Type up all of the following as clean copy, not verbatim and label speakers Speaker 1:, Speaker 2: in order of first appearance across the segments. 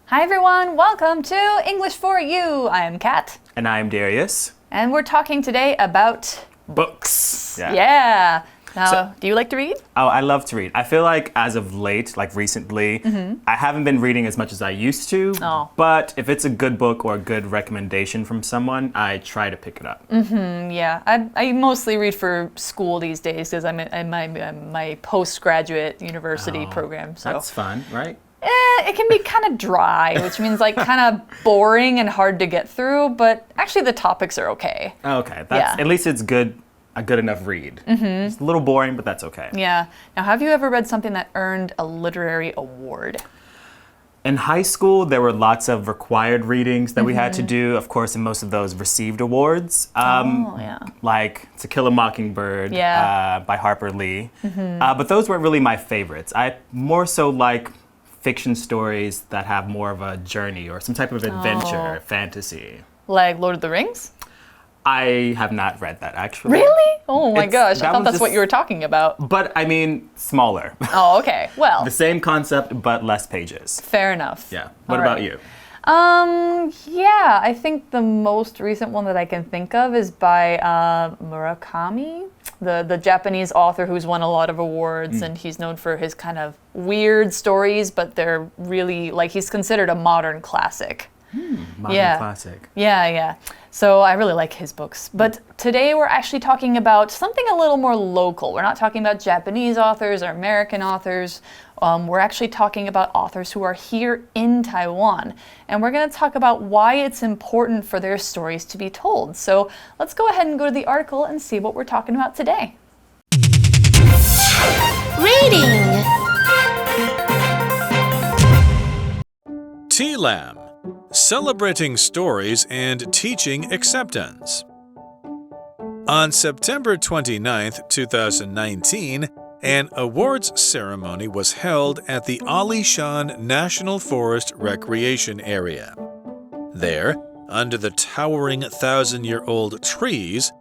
Speaker 1: Hi everyone, welcome to English for You. I'm Kat.
Speaker 2: And I'm Darius.
Speaker 1: And we're talking today about
Speaker 2: books.
Speaker 1: Yeah. Now, do you like to read?
Speaker 2: Oh, I love to read. I feel like as of late, like recently, I haven't been reading as much as I used to.
Speaker 1: Oh.
Speaker 2: But if it's a good book or a good recommendation from someone, I try to pick it up.
Speaker 1: Yeah, I mostly read for school these days because I'm in my postgraduate university program. So
Speaker 2: That's fun, right?
Speaker 1: it can be kind of dry, which means like kind of boring and hard to get through. But actually, the topics are okay.
Speaker 2: Okay, at least it's good. A good enough read. It's a little boring, but that's okay.
Speaker 1: Yeah. Now, have you ever read something that earned a literary award?
Speaker 2: In high school, there were lots of required readings that we had to do. Of course, and most of those received awards. Like To Kill a Mockingbird by Harper Lee. But those weren't really my favorites. I more so like fiction stories that have more of a journey or some type of adventure, fantasy.
Speaker 1: Like Lord of the Rings?
Speaker 2: I have not read that, actually.
Speaker 1: Really? Oh my gosh, I thought that's what you were talking about.
Speaker 2: But, I mean, smaller.
Speaker 1: Oh, okay. Well.
Speaker 2: The same concept, but less pages.
Speaker 1: Fair enough.
Speaker 2: Yeah. What about you?
Speaker 1: Yeah, I think the most recent one that I can think of is by Murakami, the Japanese author who's won a lot of awards, and he's known for his kind of weird stories, but they're really, like, he's considered a modern classic.
Speaker 2: Modern classic.
Speaker 1: Yeah. So I really like his books. But today we're actually talking about something a little more local. We're not talking about Japanese authors or American authors. We're actually talking about authors who are here in Taiwan. And we're going to talk about why it's important for their stories to be told. So let's go ahead and go to the article and see what we're talking about today.
Speaker 3: Reading.
Speaker 4: TLAM, Celebrating Stories and Teaching Acceptance. On September 29, 2019, an awards ceremony was held at the Alishan National Forest Recreation Area. There, under the towering 1,000-year-old trees,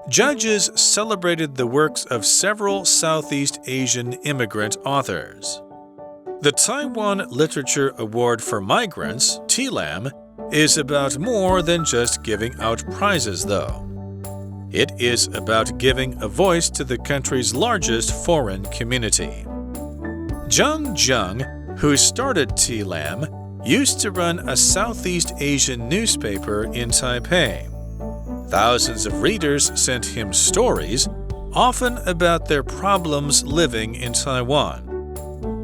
Speaker 4: judges celebrated the works of several Southeast Asian immigrant authors. The Taiwan Literature Award for Migrants, TLAM, is about more than just giving out prizes, though. It is about giving a voice to the country's largest foreign community. Zhang Zheng, who started TLAM, used to run a Southeast Asian newspaper in Taipei. Thousands of readers sent him stories, often about their problems living in Taiwan.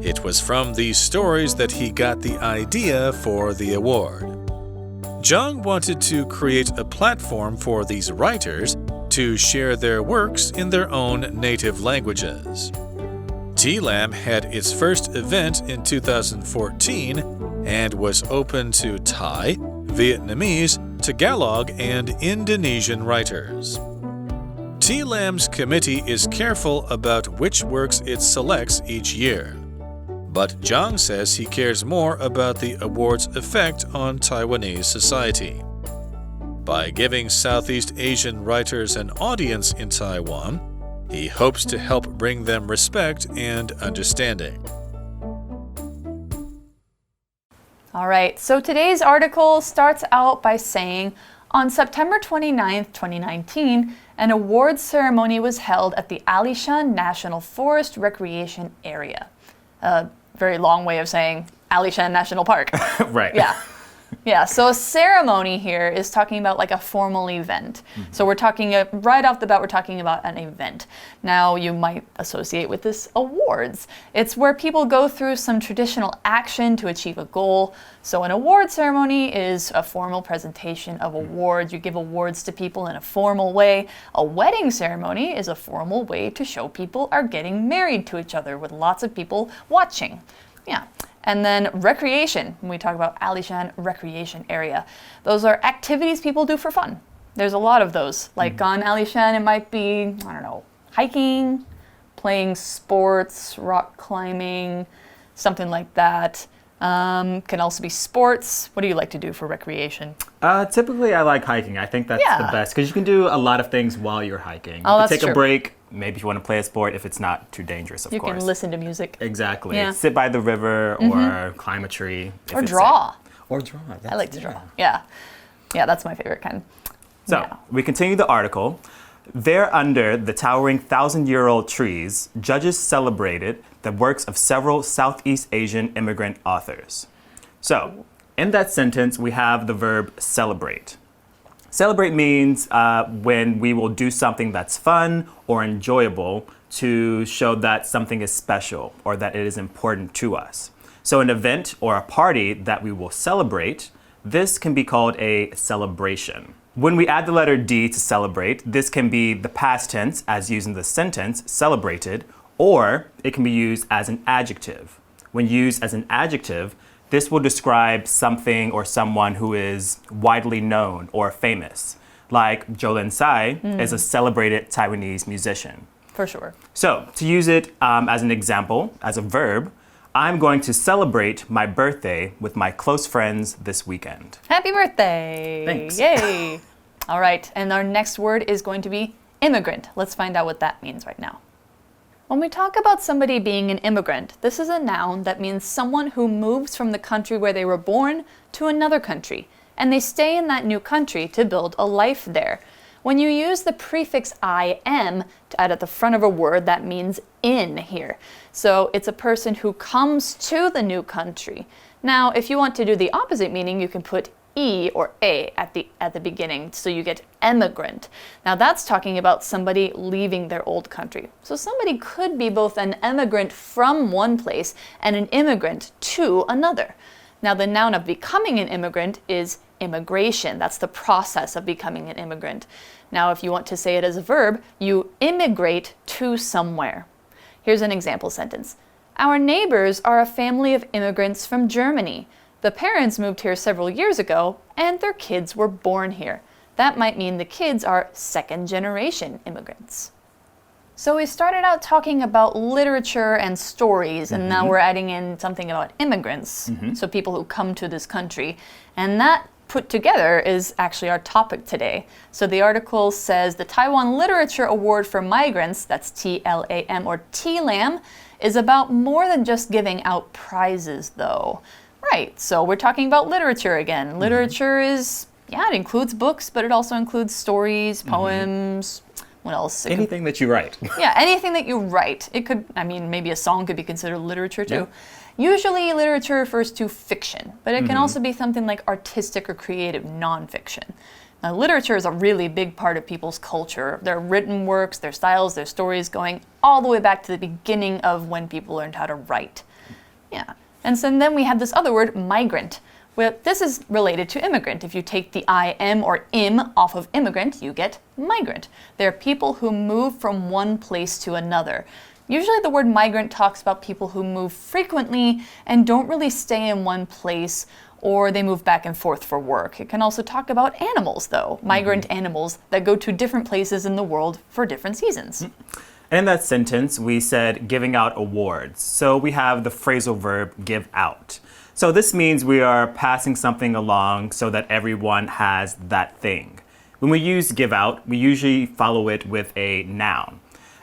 Speaker 4: It was from these stories that he got the idea for the award. Zhang wanted to create a platform for these writers to share their works in their own native languages. TLAM had its first event in 2014 and was open to Thai, Vietnamese, Tagalog, and Indonesian writers. TLAM's committee is careful about which works it selects each year. But Zhang says he cares more about the award's effect on Taiwanese society. By giving Southeast Asian writers an audience in Taiwan, he hopes to help bring them respect and understanding.
Speaker 1: All right, so today's article starts out by saying, on September 29, 2019, an awards ceremony was held at the Alishan National Forest Recreation Area. Very long way of saying Alishan National Park.
Speaker 2: Right.
Speaker 1: Yeah, so a ceremony here is talking about like a formal event. So we're talking, right off the bat, we're talking about an event. Now you might associate with this awards. It's where people go through some traditional action to achieve a goal. So an award ceremony is a formal presentation of awards. You give awards to people in a formal way. A wedding ceremony is a formal way to show people are getting married to each other with lots of people watching. Yeah. And then recreation, when we talk about Alishan Recreation Area, those are activities people do for fun. There's a lot of those. Like on Alishan, it might be, I don't know, hiking, playing sports, rock climbing, something like that. Can also be sports. What do you like to do for recreation?
Speaker 2: Typically, I like hiking. I think that's the best because you can do a lot of things while you're hiking.
Speaker 1: Oh,
Speaker 2: you can
Speaker 1: take
Speaker 2: a break. Maybe if you want to play a sport, if it's not too dangerous, of course.
Speaker 1: You can listen to music.
Speaker 2: Exactly.
Speaker 1: Yeah.
Speaker 2: Sit by the river or climb a tree.
Speaker 1: Or draw.
Speaker 2: Or draw.
Speaker 1: I like to draw. Yeah. Yeah, that's my favorite kind.
Speaker 2: So, we continue the article. There, under the towering 1,000-year-old trees, judges celebrated the works of several Southeast Asian immigrant authors. So, in that sentence, we have the verb celebrate. Celebrate means when we will do something that's fun or enjoyable to show that something is special or that it is important to us. So, an event or a party that we will celebrate, this can be called a celebration. When we add the letter D to celebrate, this can be the past tense as used in the sentence, celebrated, or it can be used as an adjective. When used as an adjective, this will describe something or someone who is widely known or famous. Like Jolin Tsai is a celebrated Taiwanese musician.
Speaker 1: For sure.
Speaker 2: So, to use it as an example, as a verb, I'm going to celebrate my birthday with my close friends this weekend.
Speaker 1: Happy birthday!
Speaker 2: Thanks.
Speaker 1: Yay! All right, and our next word is going to be immigrant. Let's find out what that means right now. When we talk about somebody being an immigrant, this is a noun that means someone who moves from the country where they were born to another country, and they stay in that new country to build a life there. When you use the prefix "im" to add at the front of a word, that means in here. So it's a person who comes to the new country. Now, if you want to do the opposite meaning, you can put E or A at the beginning, so you get emigrant. Now that's talking about somebody leaving their old country. So somebody could be both an emigrant from one place and an immigrant to another. Now the noun of becoming an immigrant is immigration. That's the process of becoming an immigrant. Now if you want to say it as a verb, you immigrate to somewhere. Here's an example sentence. Our neighbors are a family of immigrants from Germany. The parents moved here several years ago, and their kids were born here. That might mean the kids are second-generation immigrants. So we started out talking about literature and stories, and now we're adding in something about immigrants, so people who come to this country. And that put together is actually our topic today. So the article says the Taiwan Literature Award for Migrants, that's TLAM or TLAM, is about more than just giving out prizes, though. Right, so we're talking about literature again. Literature is, it includes books, but it also includes stories, poems, what else?
Speaker 2: Anything that you write.
Speaker 1: Yeah, anything that you write. It could, maybe a song could be considered literature too. Yeah. Usually literature refers to fiction, but it can also be something like artistic or creative nonfiction. Now, literature is a really big part of people's culture. Their written works, their styles, their stories going all the way back to the beginning of when people learned how to write. Yeah. And so then we have this other word, migrant. Well, this is related to immigrant. If you take the im or im off of immigrant, you get migrant. They're people who move from one place to another. Usually the word migrant talks about people who move frequently and don't really stay in one place, or they move back and forth for work. It can also talk about animals, though, migrant animals that go to different places in the world for different seasons.
Speaker 2: And in that sentence, we said giving out awards. So we have the phrasal verb give out. So this means we are passing something along so that everyone has that thing. When we use give out, we usually follow it with a noun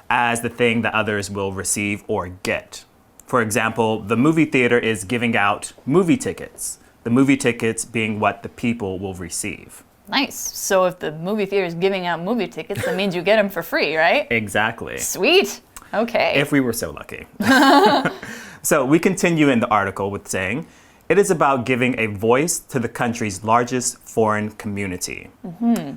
Speaker 2: as the thing that others will receive or get. For example, the movie theater is giving out movie tickets, the movie tickets being what the people will receive.
Speaker 1: Nice. So if the movie theater is giving out movie tickets, that means you get them for free, right?
Speaker 2: Exactly.
Speaker 1: Sweet. Okay.
Speaker 2: If we were so lucky. So we continue in the article with saying, it is about giving a voice to the country's largest foreign community.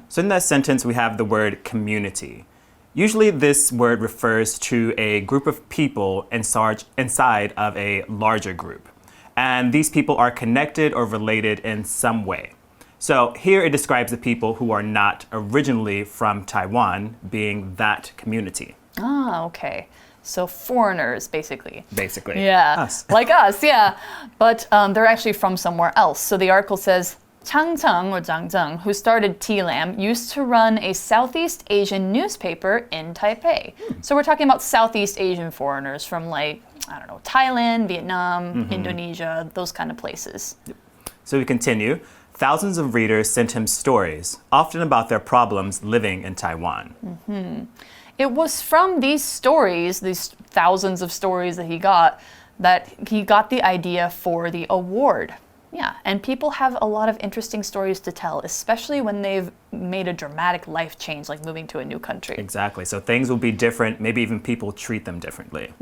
Speaker 2: So in that sentence, we have the word community. Usually this word refers to a group of people inside of a larger group. And these people are connected or related in some way. So here it describes the people who are not originally from Taiwan, being that community.
Speaker 1: Ah, okay. So foreigners, basically.
Speaker 2: Basically.
Speaker 1: Yeah.
Speaker 2: Us.
Speaker 1: Like us, yeah. But they're actually from somewhere else. So the article says, Chang Zheng, or Zhang Zheng, who started TLAM, used to run a Southeast Asian newspaper in Taipei. So we're talking about Southeast Asian foreigners from Thailand, Vietnam, Indonesia, those kind of places.
Speaker 2: Yep. So we continue. Thousands of readers sent him stories, often about their problems living in Taiwan.
Speaker 1: It was from these stories, these thousands of stories that he got the idea for the award. Yeah, and people have a lot of interesting stories to tell, especially when they've made a dramatic life change, like moving to a new country.
Speaker 2: Exactly. So things will be different. Maybe even people treat them differently.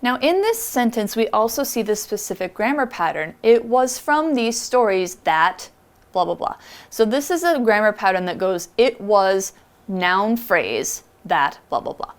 Speaker 1: Now, in this sentence, we also see this specific grammar pattern. It was from these stories that blah, blah, blah. So this is a grammar pattern that goes, it was noun phrase that blah, blah, blah.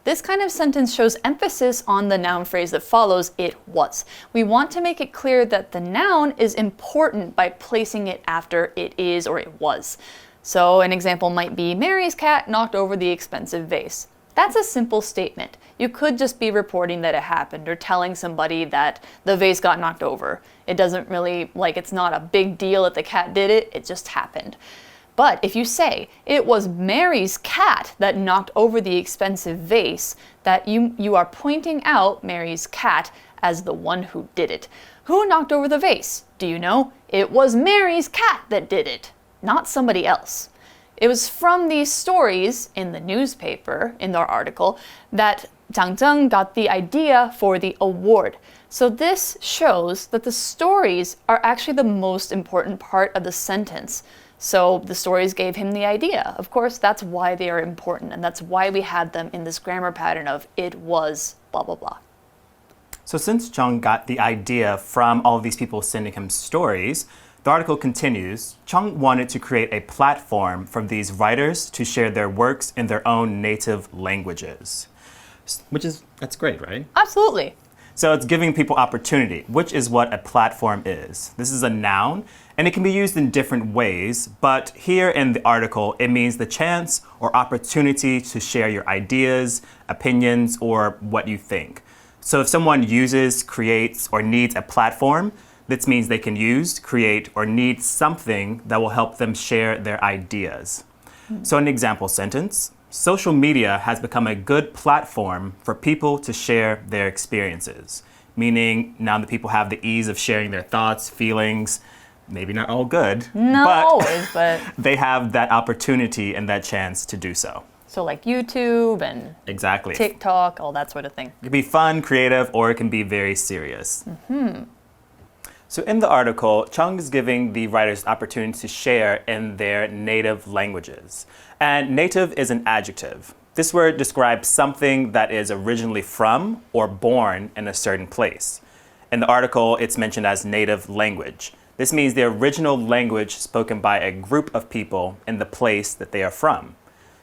Speaker 1: This kind of sentence shows emphasis on the noun phrase that follows, it was. We want to make it clear that the noun is important by placing it after it is or it was. So an example might be, Mary's cat knocked over the expensive vase. That's a simple statement. You could just be reporting that it happened or telling somebody that the vase got knocked over. It doesn't really, it's not a big deal that the cat did it, it just happened. But if you say, it was Mary's cat that knocked over the expensive vase, that you are pointing out Mary's cat as the one who did it. Who knocked over the vase? Do you know? It was Mary's cat that did it, not somebody else. It was from these stories in the newspaper, in our article, that Zhang Zheng got the idea for the award. So this shows that the stories are actually the most important part of the sentence. So the stories gave him the idea. Of course, that's why they are important, and that's why we had them in this grammar pattern of it was blah, blah, blah.
Speaker 2: So since Zheng got the idea from all of these people sending him stories, the article continues, Zheng wanted to create a platform for these writers to share their works in their own native languages. That's great, right?
Speaker 1: Absolutely.
Speaker 2: So it's giving people opportunity, which is what a platform is. This is a noun, and it can be used in different ways, but here in the article, it means the chance or opportunity to share your ideas, opinions, or what you think. So if someone uses, creates, or needs a platform, this means they can use, create, or need something that will help them share their ideas. So an example sentence, social media has become a good platform for people to share their experiences. Meaning now that people have the ease of sharing their thoughts, feelings, maybe not all good,
Speaker 1: but
Speaker 2: they have that opportunity and that chance to do so.
Speaker 1: So like YouTube and
Speaker 2: exactly.
Speaker 1: TikTok, all that sort of thing.
Speaker 2: It can be fun, creative, or it can be very serious. So in the article, Zheng is giving the writers opportunity to share in their native languages. And native is an adjective. This word describes something that is originally from or born in a certain place. In the article, it's mentioned as native language. This means the original language spoken by a group of people in the place that they are from.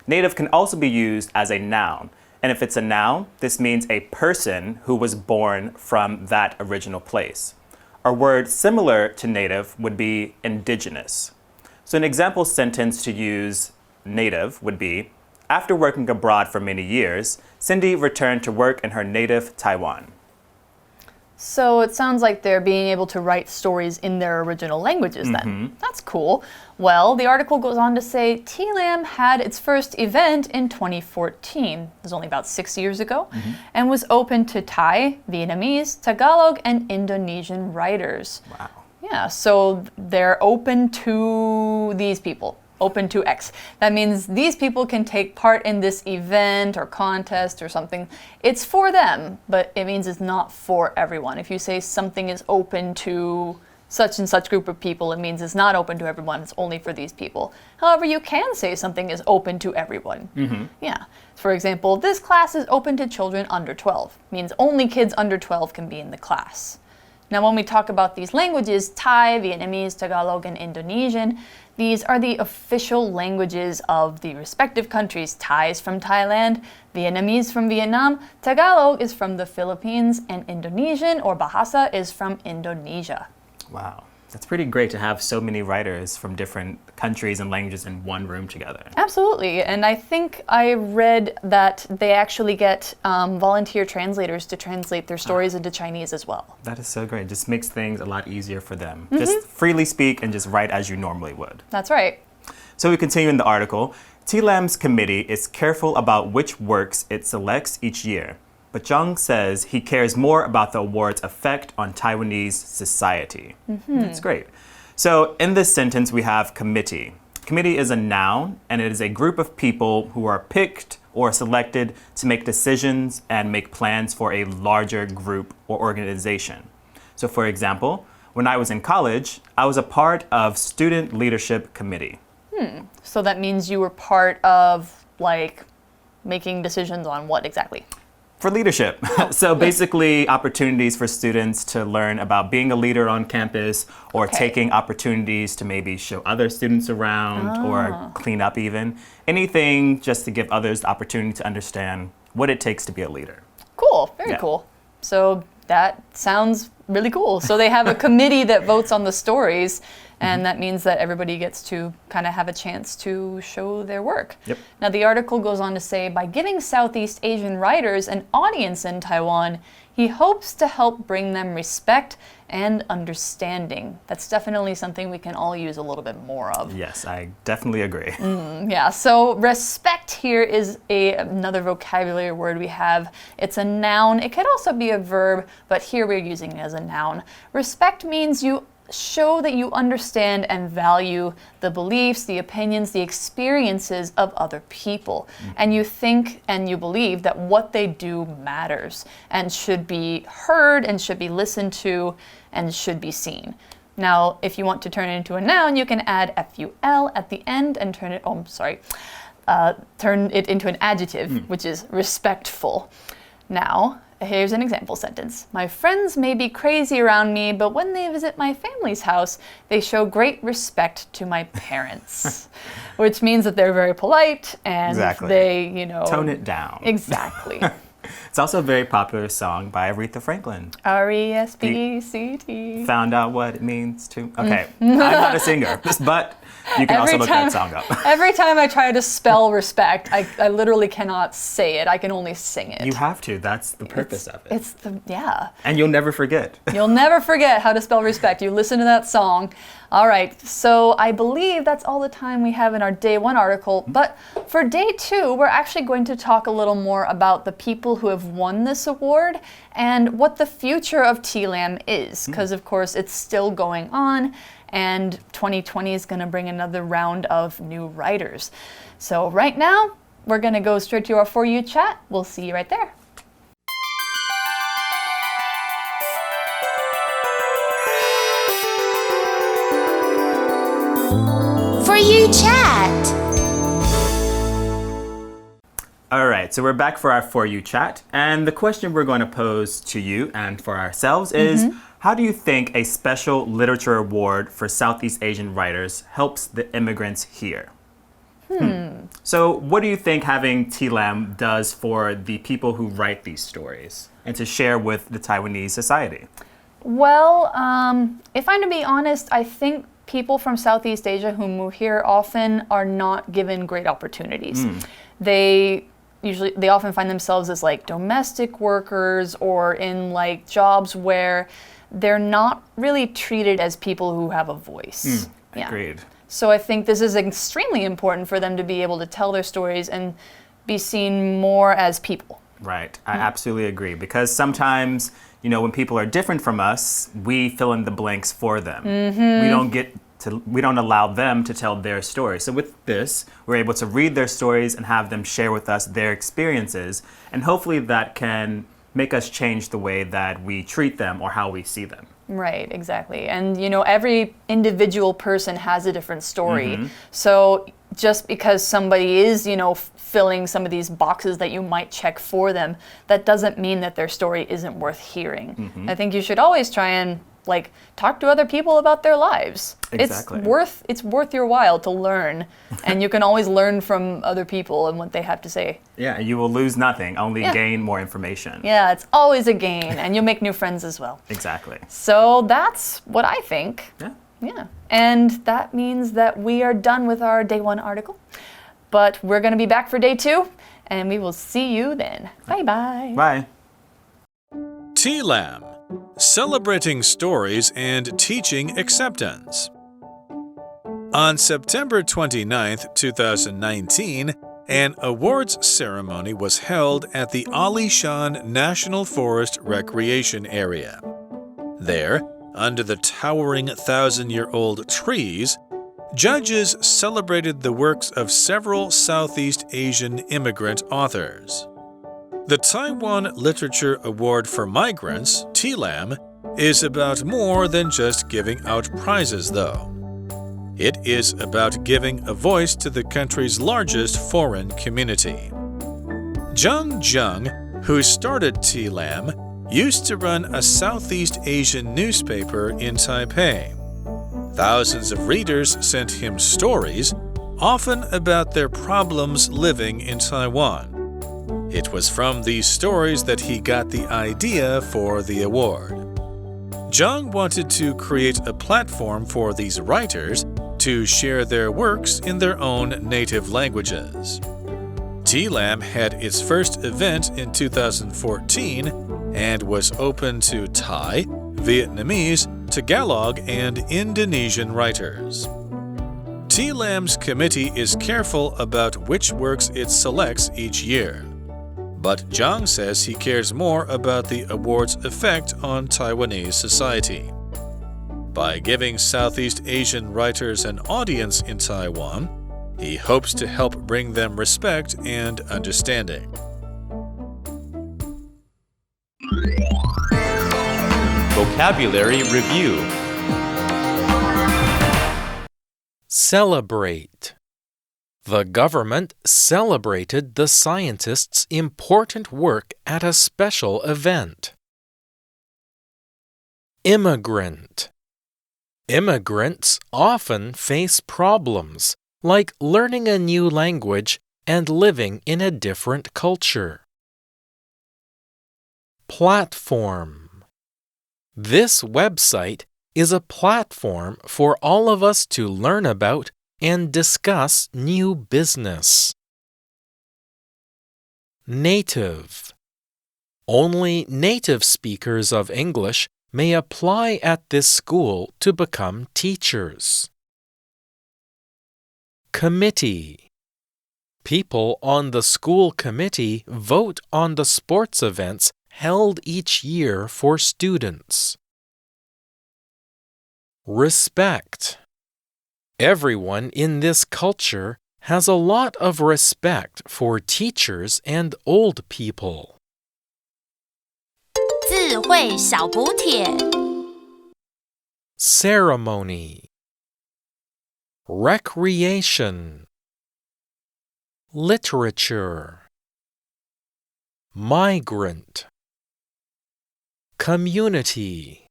Speaker 2: Native can also be used as a noun. And if it's a noun, this means a person who was born from that original place. A word similar to native would be indigenous. So an example sentence to use native would be, after working abroad for many years, Cindy returned to work in her native Taiwan.
Speaker 1: So it sounds like they're being able to write stories in their original languages then. That's cool. Well, the article goes on to say TLAM had its first event in 2014. It was only about 6 years ago, and was open to Thai, Vietnamese, Tagalog, and Indonesian writers.
Speaker 2: Wow.
Speaker 1: Yeah, so they're open to these people. Open to X. That means these people can take part in this event or contest or something. It's for them, but it means it's not for everyone. If you say something is open to such and such group of people, it means it's not open to everyone, it's only for these people. However, you can say something is open to everyone. Yeah. For example, this class is open to children under 12. Means only kids under 12 can be in the class. Now, when we talk about these languages, Thai, Vietnamese, Tagalog, and Indonesian, these are the official languages of the respective countries. Thai is from Thailand, Vietnamese from Vietnam, Tagalog is from the Philippines, and Indonesian or Bahasa is from Indonesia.
Speaker 2: Wow. That's pretty great to have so many writers from different countries and languages in one room together.
Speaker 1: Absolutely, and I think I read that they actually get volunteer translators to translate their stories into Chinese as well.
Speaker 2: That is so great. It just makes things a lot easier for them. Just freely speak and just write as you normally would.
Speaker 1: That's right.
Speaker 2: So we continue in the article. TLAM's committee is careful about which works it selects each year. But Zheng says he cares more about the award's effect on Taiwanese society. That's great. So in this sentence, we have committee. Committee is a noun, and it is a group of people who are picked or selected to make decisions and make plans for a larger group or organization. So for example, when I was in college, I was a part of Student Leadership Committee.
Speaker 1: So that means you were part of, like, making decisions on what exactly?
Speaker 2: For leadership. So basically opportunities for students to learn about being a leader on campus or taking opportunities to maybe show other students around or clean up even. Anything just to give others the opportunity to understand what it takes to be a leader.
Speaker 1: Cool, very cool. So that sounds really cool. So they have a committee that votes on the stories, and that means that everybody gets to kind of have a chance to show their work.
Speaker 2: Yep.
Speaker 1: Now the article goes on to say, by giving Southeast Asian writers an audience in Taiwan, he hopes to help bring them respect and understanding. That's definitely something we can all use a little bit more of.
Speaker 2: Yes, I definitely agree.
Speaker 1: Yeah, so respect here is another vocabulary word we have. It's a noun. It could also be a verb, but here we're using it as a noun. Respect means you show that you understand and value the beliefs, the opinions, the experiences of other people. And you think and you believe that what they do matters and should be heard and should be listened to and should be seen. Now, if you want to turn it into a noun, you can add FUL at the end and turn it into an adjective, which is respectful. Now, here's an example sentence. My friends may be crazy around me, but when they visit my family's house, they show great respect to my parents. Which means that they're very polite and they,
Speaker 2: tone it down.
Speaker 1: Exactly.
Speaker 2: It's also a very popular song by Aretha Franklin.
Speaker 1: R-E-S-P-E-C-T.
Speaker 2: Found out what it means to... Okay, I'm not a singer, but you can also look that song up.
Speaker 1: Every time I try to spell respect, I literally cannot say it. I can only sing it.
Speaker 2: You have to. That's the purpose of it.
Speaker 1: Yeah.
Speaker 2: And you'll never forget.
Speaker 1: You'll never forget how to spell respect. You listen to that song. All right, so I believe that's all the time we have in our Day 1 article. But for Day 2, we're actually going to talk a little more about the people who have won this award and what the future of TLAM is. Because, of course, it's still going on. And 2020 is going to bring another round of new writers. So right now, we're going to go straight to our For You chat. We'll see you right there.
Speaker 3: For You chat.
Speaker 2: All right, so we're back for our For You chat. And the question we're going to pose to you and for ourselves is, how do you think a special literature award for Southeast Asian writers helps the immigrants here? So what do you think having TLAM does for the people who write these stories and to share with the Taiwanese society?
Speaker 1: Well, if I'm to be honest, I think people from Southeast Asia who move here often are not given great opportunities. They often find themselves as like domestic workers or in like jobs where they're not really treated as people who have a voice.
Speaker 2: Agreed.
Speaker 1: So I think this is extremely important for them to be able to tell their stories and be seen more as people.
Speaker 2: Right, I absolutely agree. Because sometimes, when people are different from us, we fill in the blanks for them. We don't allow them to tell their story. So with this, we're able to read their stories and have them share with us their experiences. And hopefully that can make us change the way that we treat them or how we see them.
Speaker 1: Right, exactly. And every individual person has a different story. So just because somebody is, filling some of these boxes that you might check for them, that doesn't mean that their story isn't worth hearing. I think you should always try and talk to other people about their lives.
Speaker 2: Exactly.
Speaker 1: It's worth your while to learn, and you can always learn from other people and what they have to say.
Speaker 2: Yeah, you will lose nothing, only gain more information.
Speaker 1: Yeah, it's always a gain, and you'll make new friends as well.
Speaker 2: Exactly.
Speaker 1: So that's what I think.
Speaker 2: Yeah.
Speaker 1: And that means that we are done with our Day 1 article, but we're going to be back for Day 2, and we will see you then. Bye-bye.
Speaker 2: Bye.
Speaker 4: TLAM, celebrating stories and teaching acceptance. On September 29th, 2019, an awards ceremony was held at the Alishan National Forest Recreation Area. There, under the towering 1,000-year-old trees, judges celebrated the works of several Southeast Asian immigrant authors. The Taiwan Literature Award for Migrants, TLAM, is about more than just giving out prizes, though. It is about giving a voice to the country's largest foreign community. Zhang Zheng, who started TLAM, used to run a Southeast Asian newspaper in Taipei. Thousands of readers sent him stories, often about their problems living in Taiwan. It was from these stories that he got the idea for the award. Zhang wanted to create a platform for these writers to share their works in their own native languages. TLAM had its first event in 2014 and was open to Thai, Vietnamese, Tagalog, and Indonesian writers. TLAM's committee is careful about which works it selects each year. But Zhang says he cares more about the award's effect on Taiwanese society. By giving Southeast Asian writers an audience in Taiwan, he hopes to help bring them respect and understanding.
Speaker 5: Vocabulary Review.
Speaker 6: Celebrate. The government celebrated the scientists' important work at a special event. Immigrant. Immigrants often face problems, like learning a new language and living in a different culture. Platform. This website is a platform for all of us to learn about and discuss new business. Native. Only native speakers of English may apply at this school to become teachers. Committee. People on the school committee vote on the sports events held each year for students. Respect. Everyone in this culture has a lot of respect for teachers and old people.
Speaker 3: 字汇小补帖
Speaker 6: Ceremony. Recreation. Literature. Migrant. Community.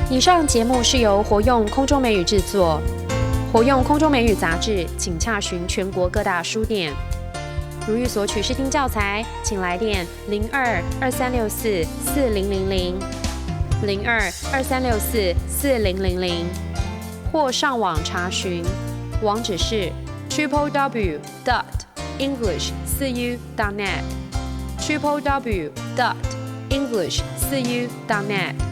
Speaker 7: 以上节目是由活用空中美语制作，活用空中美语杂志，请洽询全国各大书店。如欲索取试听教材，请来电02-2364-4000 02-2364-4000，或上网查询，网址是 www.english4u.net www.english4u.net